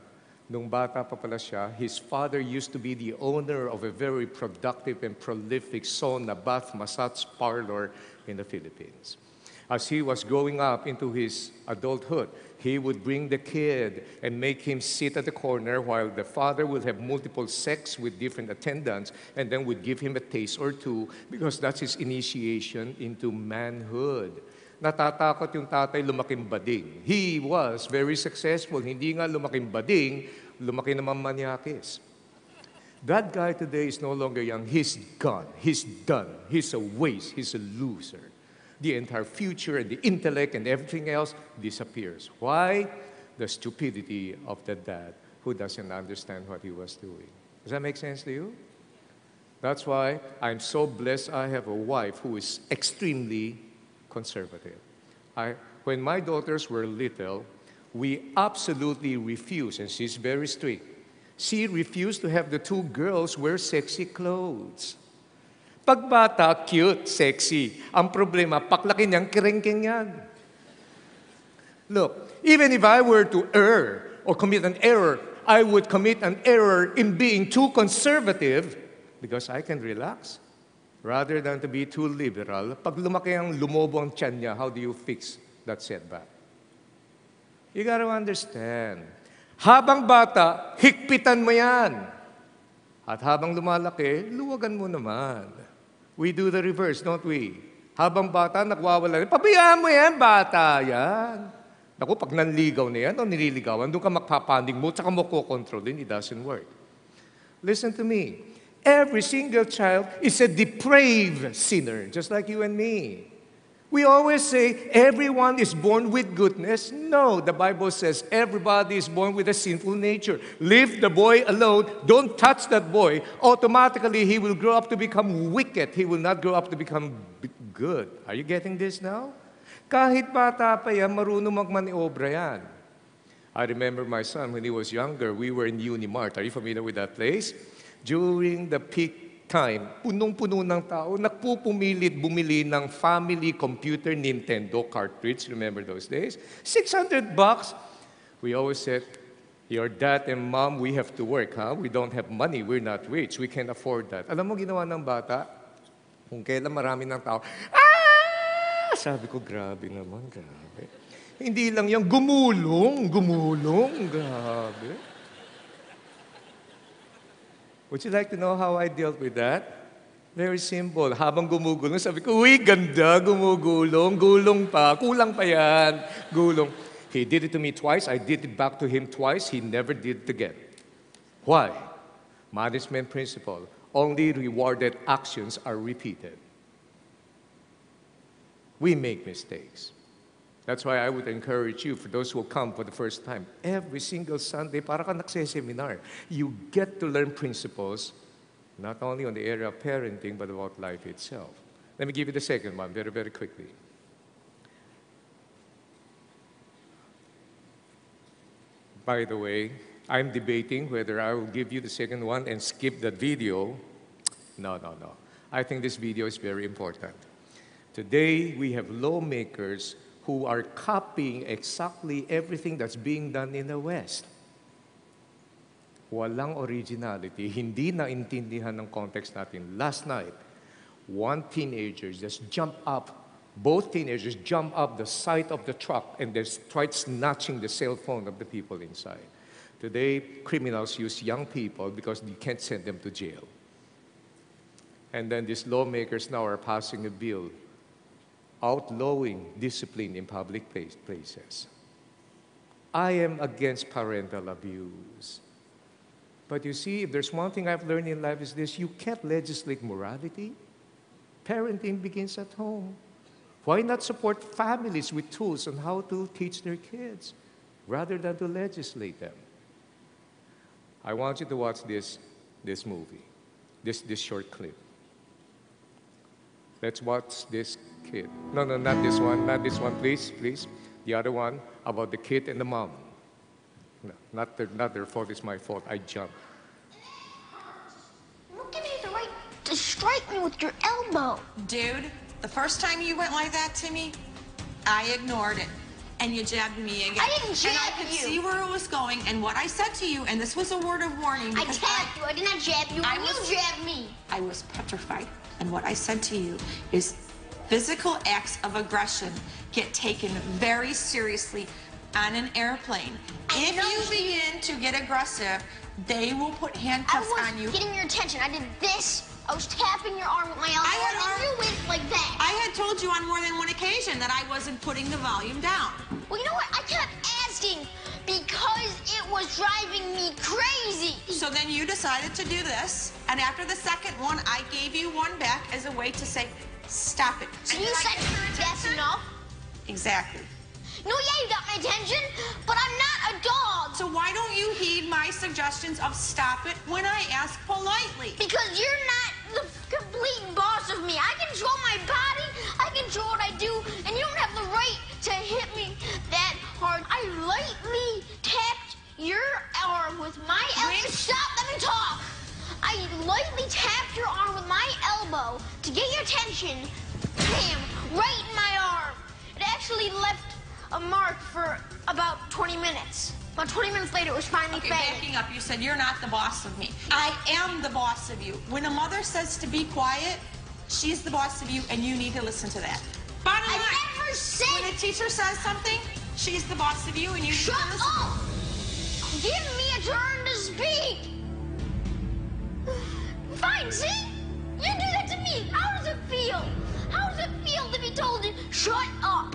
S1: nung bata pa pala siya, his father used to be the owner of a very productive and prolific sauna, bath, massage parlor in the Philippines. As he was growing up into his adulthood, he would bring the kid and make him sit at the corner while the father would have multiple sex with different attendants and then would give him a taste or two because that's his initiation into manhood. Natatakot yung tatay lumaking bading. He was very successful. Hindi nga lumaking bading, lumaki naman manyakis. That guy today is no longer young. He's gone. He's done. He's a waste. He's a loser. The entire future and the intellect and everything else disappears. Why? The stupidity of the dad who doesn't understand what he was doing. Does that make sense to you? That's why I'm so blessed I have a wife who is extremely conservative. When my daughters were little, we absolutely refused, and she's very strict. She refused to have the two girls wear sexy clothes. Pag bata, cute, sexy. Ang problema, paklaki niyang kirengking yan. Look, even if I were to err or commit an error, I would commit an error in being too conservative because I can relax rather than to be too liberal. Pag lumaki ang lumobo ang tiyan niya, how do you fix that setback? You gotta understand. Habang bata, higpitan mo yan. At habang lumalaki, luwagan mo naman. We do the reverse, don't we? Habang bata, nagwawala. Pabayaan mo yan, bata yan. Naku, pag nanligaw na yan o nililigawan, doon ka magpapaning mo, tsaka mo kukontrolin, it doesn't work. Listen to me. Every single child is a depraved sinner, just like you and me. We always say, everyone is born with goodness. No, the Bible says everybody is born with a sinful nature. Leave the boy alone. Don't touch that boy. Automatically, he will grow up to become wicked. He will not grow up to become good. Are you getting this now? Kahit bata pa yan, marunong magmaniobra yan. I remember my son, when he was younger, we were in Unimart. Are you familiar with that place? During the peak time, punong-puno ng tao, nagpupumilit bumili ng family computer Nintendo cartridge. Remember those days? $600. We always said, your dad and mom, we have to work, huh? We don't have money. We're not rich. We can't afford that. Alam mo, ginawa ng bata? Kung kailan marami ng tao, sabi ko, grabe naman, grabe. Hindi lang yung gumulong, grabe. Would you like to know how I dealt with that? Very simple. Habang gumugulong, sabi ko, uy, ganda, gumugulong, gulong pa, kulang pa yan, gulong. He did it to me twice. I did it back to him twice. He never did it again. Why? Management principle. Only rewarded actions are repeated. We make mistakes. That's why I would encourage you, for those who will come for the first time, every single Sunday, para ka nagseseminar, you get to learn principles, not only on the area of parenting, but about life itself. Let me give you the second one very, very quickly. By the way, I'm debating whether I will give you the second one and skip that video. No. I think this video is very important. Today, we have lawmakers who are copying exactly everything that's being done in the West. Walang originality. Hindi naintindihan ng context natin. Last night, one teenager just jumped up, both teenagers jumped up the side of the truck and they tried snatching the cell phone of the people inside. Today, criminals use young people because they can't send them to jail. And then these lawmakers now are passing a bill outlawing discipline in public places. I am against parental abuse. But you see, if there's one thing I've learned in life is this, you can't legislate morality. Parenting begins at home. Why not support families with tools on how to teach their kids rather than to legislate them? I want you to watch this movie, this short clip. Let's watch this kid. No, not this one, please. The other one about the kid and the mom. No, not their fault, it's my fault. I jumped.
S2: Look at me the right to strike me with your elbow.
S3: Dude, the first time you went like that to me, I ignored it. And you jabbed me again.
S2: I didn't jab you.
S3: And I could see where it was going and what I said to you, and this was a word of warning.
S2: I tapped you. I did not jab you. You jabbed me.
S3: I was petrified. And what I said to you is physical acts of aggression get taken very seriously on an airplane. If you begin to get aggressive, they will put handcuffs on you.
S2: I was getting your attention. I did this. I was tapping your arm with my elbow, and you went like that.
S3: I had told you on more than one occasion that I wasn't putting the volume down.
S2: Well, you know what? I kept asking because it was driving me crazy.
S3: So then you decided to do this, and after the second one, I gave you one back as a way to say, stop it.
S2: So you said that's enough?
S3: Exactly.
S2: No, yeah, you got my attention, but I'm not a dog.
S3: So why don't you heed my suggestions of stop it when I ask politely?
S2: Because you're not the complete boss of me. I control my body, I control what I do, and elbow to get your attention, bam, right in my arm. It actually left a mark for about 20 minutes. About 20 minutes later, it was finally faded.
S3: Backing up, you said you're not the boss of me. I am the boss of you. When a mother says to be quiet, she's the boss of you, and you need to listen to that. Bottom line,
S2: I never said...
S3: when a teacher says something, she's the boss of you, and you
S2: Shut
S3: need to listen.
S2: up! Give me a turn to speak! Fine, see? You do that to me. How does it feel? How does it feel to be told to shut up?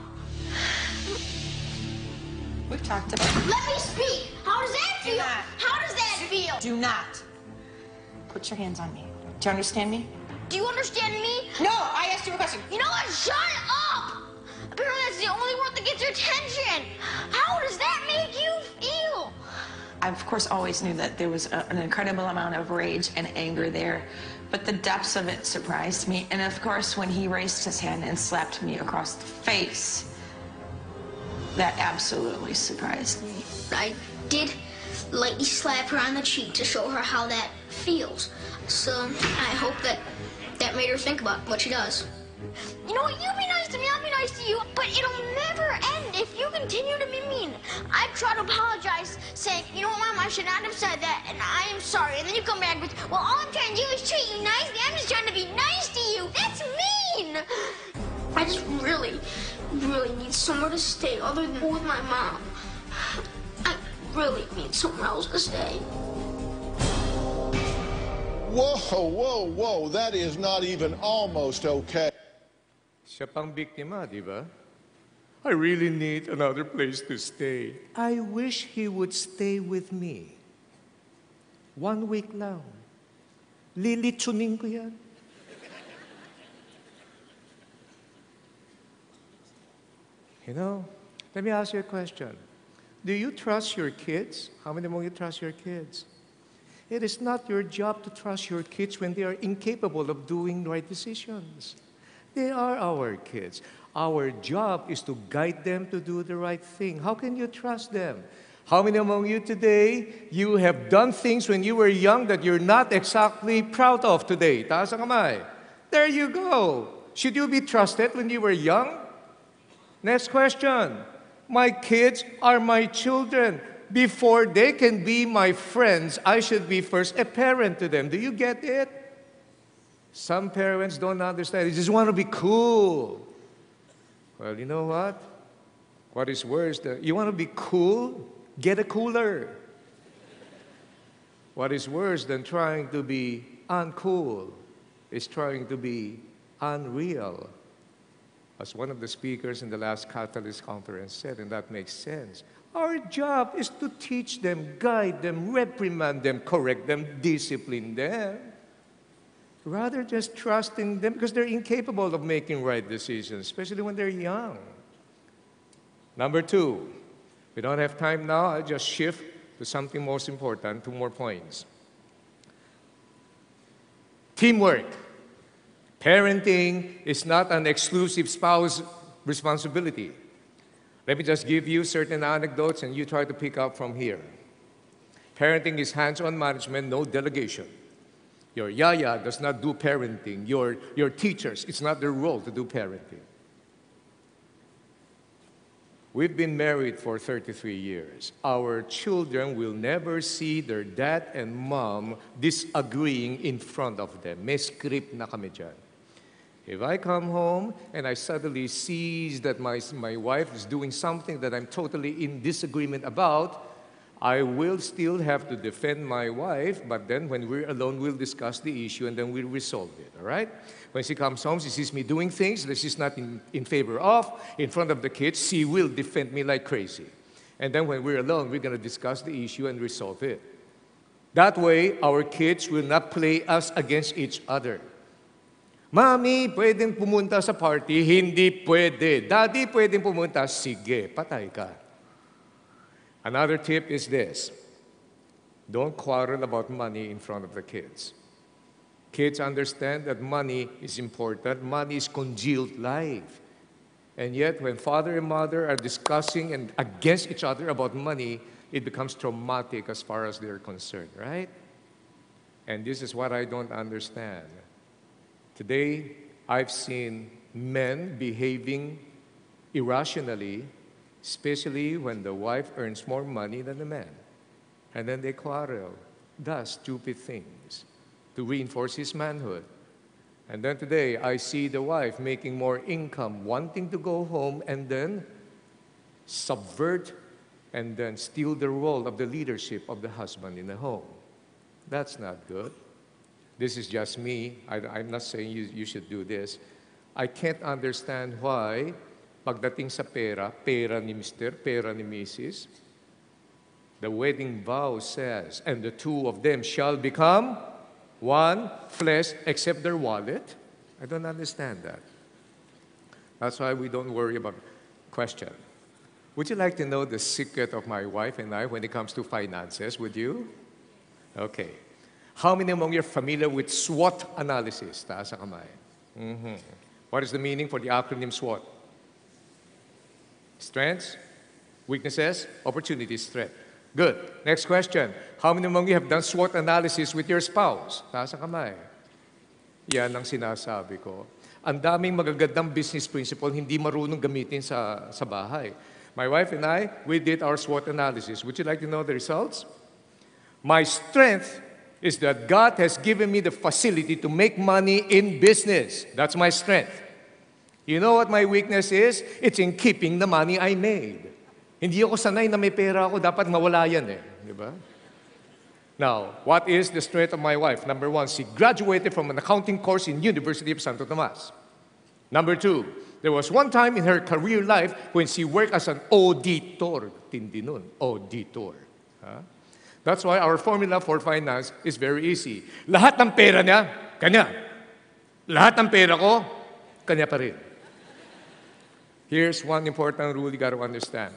S3: We've talked about it.
S2: Let me speak. How does that
S3: Do
S2: feel?
S3: not.
S2: How does that feel?
S3: Do not put your hands on me. Do you understand me?
S2: Do you understand me?
S3: No, I asked you a question.
S2: You know what? Shut up! Apparently that's the only word that gets your attention. How does that make you feel?
S3: I, of course, always knew that there was an incredible amount of rage and anger there, but the depths of it surprised me. And of course, when he raised his hand and slapped me across the face, that absolutely surprised me.
S2: I did lightly slap her on the cheek to show her how that feels. So I hope that made her think about what she does. You know what? You be nice to me, I'll be nice to you, but it'll never end if you continue to be mean. I try to apologize, saying, you know what, Mom, I should not have said that, and I am sorry. And then you come back with, well, all I'm trying to do is treat you nicely. I'm just trying to be nice to you. That's mean. I just really need somewhere to stay other than with my mom. I really need somewhere else to stay.
S4: Whoa, that is not even almost okay.
S1: Siya pang biktima, di ba? I really need another place to stay. I wish he would stay with me. 1 week lang. Lilitsunin ko yan. You know, let me ask you a question. Do you trust your kids? How many more you trust your kids? It is not your job to trust your kids when they are incapable of doing right decisions. They are our kids. Our job is to guide them to do the right thing. How can you trust them? How many among you today, you have done things when you were young that you're not exactly proud of today? Taas ang kamay. There you go. Should you be trusted when you were young? Next question. My kids are my children. Before they can be my friends, I should be first a parent to them. Do you get it? Some parents don't understand. They just want to be cool. Well, you know what? What is worse, you want to be cool? Get a cooler. What is worse than trying to be uncool is trying to be unreal. As one of the speakers in the last Catalyst conference said, and that makes sense. Our job is to teach them, guide them, reprimand them, correct them, discipline them. Rather just trusting them because they're incapable of making right decisions, especially when they're young. Number 2, we don't have time now. I'll just shift to something most important, 2 more points. Teamwork. Parenting is not an exclusive spouse responsibility. Let me just give you certain anecdotes and you try to pick up from here. Parenting is hands-on management, no delegation. Your yaya does not do parenting. Your teachers, it's not their role to do parenting. We've been married for 33 years. Our children will never see their dad and mom disagreeing in front of them. May script na kami dyan. If I come home and I suddenly see that my wife is doing something that I'm totally in disagreement about, I will still have to defend my wife, but then when we're alone, we'll discuss the issue and then we'll resolve it, all right? When she comes home, she sees me doing things that she's not in favor of, in front of the kids, she will defend me like crazy. And then when we're alone, we're gonna discuss the issue and resolve it. That way, our kids will not play us against each other. Mami, pwedeng pumunta sa party? Hindi pwede. Daddy, pwedeng pumunta? Sige, patay ka. Another tip is this. Don't quarrel about money in front of the kids. Kids understand that money is important. Money is congealed life. And yet, when father and mother are discussing and against each other about money, it becomes traumatic as far as they're concerned, right? And this is what I don't understand. Today, I've seen men behaving irrationally, especially when the wife earns more money than the man. And then they quarrel, does stupid things to reinforce his manhood. And then today, I see the wife making more income, wanting to go home and then subvert and then steal the role of the leadership of the husband in the home. That's not good. This is just me. I'm not saying you should do this. I can't understand why pagdating sa pera, pera ni Mr., pera ni Mrs., the wedding vow says, and the two of them shall become one flesh except their wallet. I don't understand that. That's why we don't worry about question. Would you like to know the secret of my wife and I when it comes to finances? Would you? Okay. How many among you are familiar with SWOT analysis? Taas ang kamay. What is the meaning for the acronym SWOT? Strengths, weaknesses, opportunities, threat. Good. Next question. How many among you have done SWOT analysis with your spouse? Taas ang kamay. Yan ang sinasabi ko. Ang daming magagandang business principle hindi marunong gamitin sa bahay. My wife and I, we did our SWOT analysis. Would you like to know the results? My strength is that God has given me the facility to make money in business. That's my strength. You know what my weakness is? It's in keeping the money I made. Hindi ako sanay na may pera ako, dapat mawala yan eh. Di ba? Now, what is the strength of my wife? Number one, she graduated from an accounting course in University of Santo Tomas. Number two, there was one time in her career life when she worked as an auditor. Tindi nun, auditor. Huh? That's why our formula for finance is very easy. Lahat ng pera niya, kanya. Lahat ng pera ko, kanya pa rin. Here's one important rule you got to understand.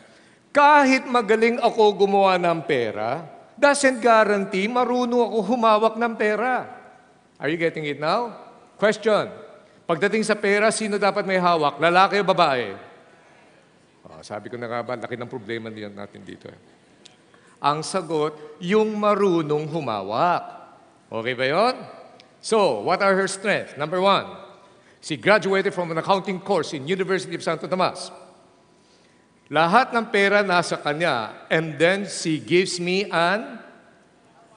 S1: Kahit magaling ako gumawa ng pera, doesn't guarantee marunong ako humawak ng pera. Are you getting it now? Question. Pagdating sa pera, sino dapat may hawak? Lalaki o babae? Sabi ko na nga ba, laki ng problema natin dito. Ang sagot, yung marunong humawak. Okay ba yun? So, what are her strengths? Number one, she graduated from an accounting course in University of Santo Tomas. Lahat ng pera nasa kanya, and then she gives me an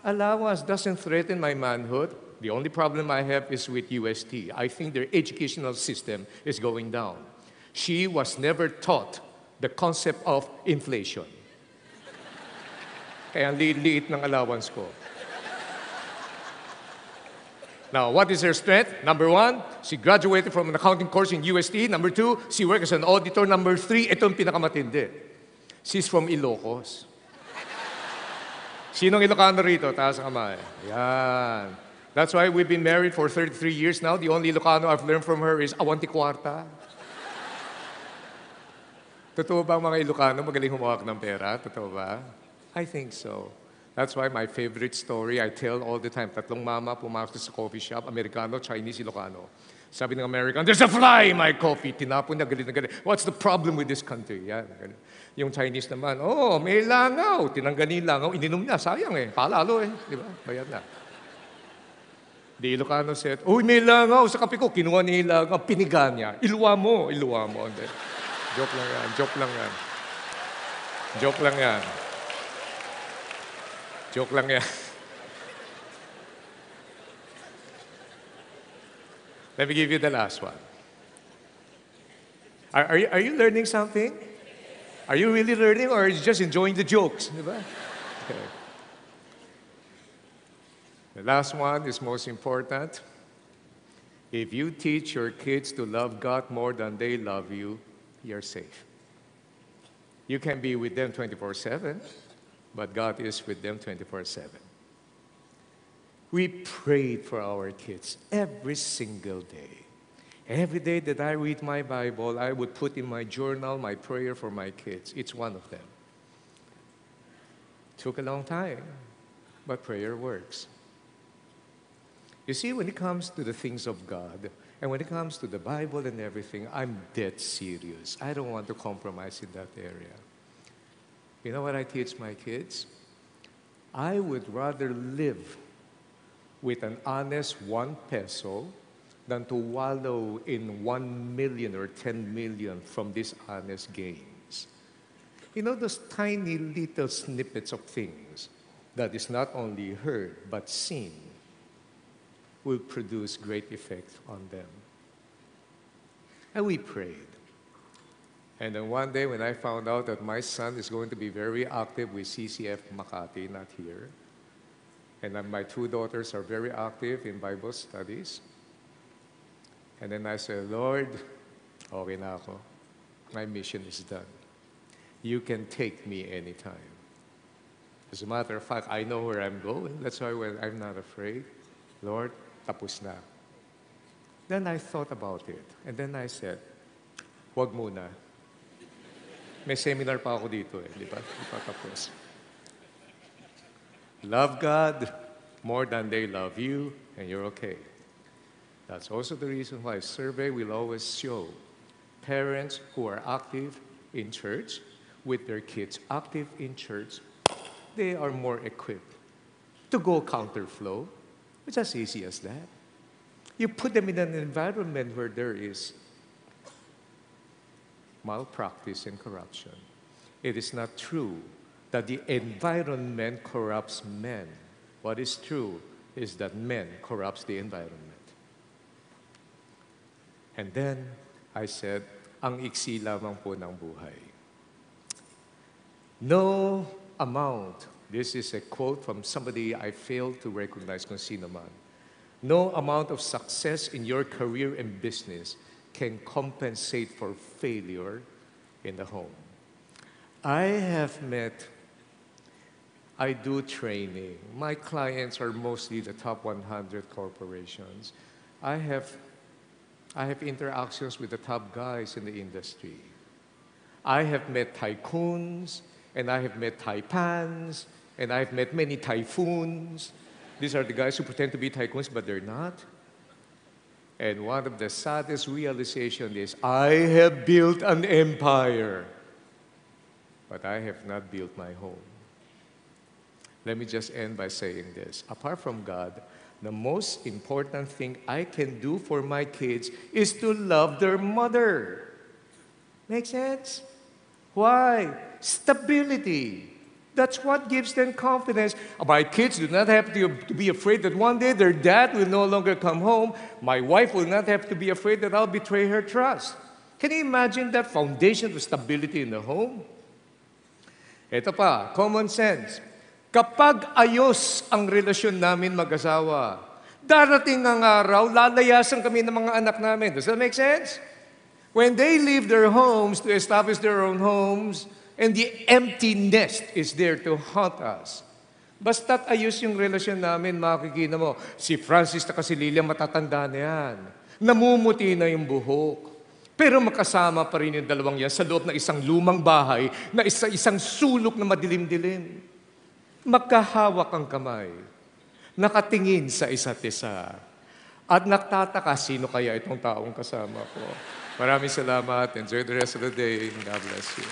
S1: allowance. Doesn't threaten my manhood. The only problem I have is with UST. I think their educational system is going down. She was never taught the concept of inflation. Kaya ang liit ng allowance ko. Now, what is her strength? Number one, she graduated from an accounting course in UST. Number two, she worked as an auditor. Number three, ito ang pinakamatindi. She's from Ilocos. Sinong Ilocano rito? Taas ang kamay. Yan. That's why we've been married for 33 years now. The only Ilocano I've learned from her is awanti kwarta. Totoo ba ang mga Ilocano magaling humawak ng pera? Totoo ba? I think so. That's why my favorite story, I tell all the time, tatlong mama pumasok sa coffee shop, Amerikano, Chinese, Ilocano. Sabi ng American, there's a fly in my coffee. Tinapon niya, galit na galit. What's the problem with this country? Yan. Yung Chinese naman, may langaw. Tinanggal yung langaw, ininom niya. Sayang eh. Palalo eh. Di ba? Bayad na. The Ilocano said, may langaw sa kape ko. Kinuha niya yung langaw, piniga niya. Iluwa mo. Joke lang yan. Joke lang yan. Joke lang yan. Joke lang yan. Let me give you the last one. Are you learning something? Are you really learning or are you just enjoying the jokes? Diba? Okay. The last one is most important. If you teach your kids to love God more than they love you, you're safe. You can be with them 24/7. But God is with them 24/7. We prayed for our kids every single day. Every day that I read my Bible, I would put in my journal my prayer for my kids. It's one of them. Took a long time, but prayer works. You see, when it comes to the things of God, and when it comes to the Bible and everything, I'm dead serious. I don't want to compromise in that area. You know what I teach my kids? I would rather live with an honest 1 peso than to wallow in 1 million or 10 million from dishonest gains. You know, those tiny little snippets of things that is not only heard but seen will produce great effect on them. And we prayed. And then one day when I found out that my son is going to be very active with CCF Makati, not here, and then my 2 daughters are very active in Bible studies, and then I said, Lord, okay na ako. My mission is done. You can take me anytime. As a matter of fact, I know where I'm going. That's why I'm not afraid. Lord, tapos na. Then I thought about it. And then I said, wag muna. May seminar pa ako dito di ba? Di pa tapos. Love God more than they love you, and you're okay. That's also the reason why survey will always show parents who are active in church, with their kids active in church, they are more equipped to go counterflow. It's as easy as that. You put them in an environment where there is malpractice and corruption. It is not true that the environment corrupts men. What is true is that men corrupts the environment. And then I said, ang iksi lamang po ng buhay. No amount, this is a quote from somebody I failed to recognize kung sino man. No amount of success in your career and business can compensate for failure in the home. I do training. My clients are mostly the top 100 corporations. I have interactions with the top guys in the industry. I have met tycoons, and I have met taipans, and I've met many typhoons. These are the guys who pretend to be tycoons, but they're not. And one of the saddest realizations is, I have built an empire, but I have not built my home. Let me just end by saying this. Apart from God, the most important thing I can do for my kids is to love their mother. Make sense? Why? Stability. That's what gives them confidence. My kids do not have to be afraid that one day their dad will no longer come home. My wife will not have to be afraid that I'll betray her trust. Can you imagine that foundation of stability in the home? Ito pa, common sense. Kapag ayos ang relasyon namin mag-asawa, darating ang araw, lalayasan kami ng mga anak namin. Does that make sense? When they leave their homes to establish their own homes, and the empty nest is there to haunt us. Basta't ayos yung relasyon namin, makikita mo, si Francis na kasi Lilia, matatanda na yan. Namumuti na yung buhok. Pero makasama pa rin yung dalawang yan sa loob ng isang lumang bahay na isang sulok na madilim-dilim. Magkahawak ang kamay, nakatingin sa isa't isa, at nagtataka, sino kaya itong taong kasama ko? Maraming salamat. Enjoy the rest of the day. God bless you.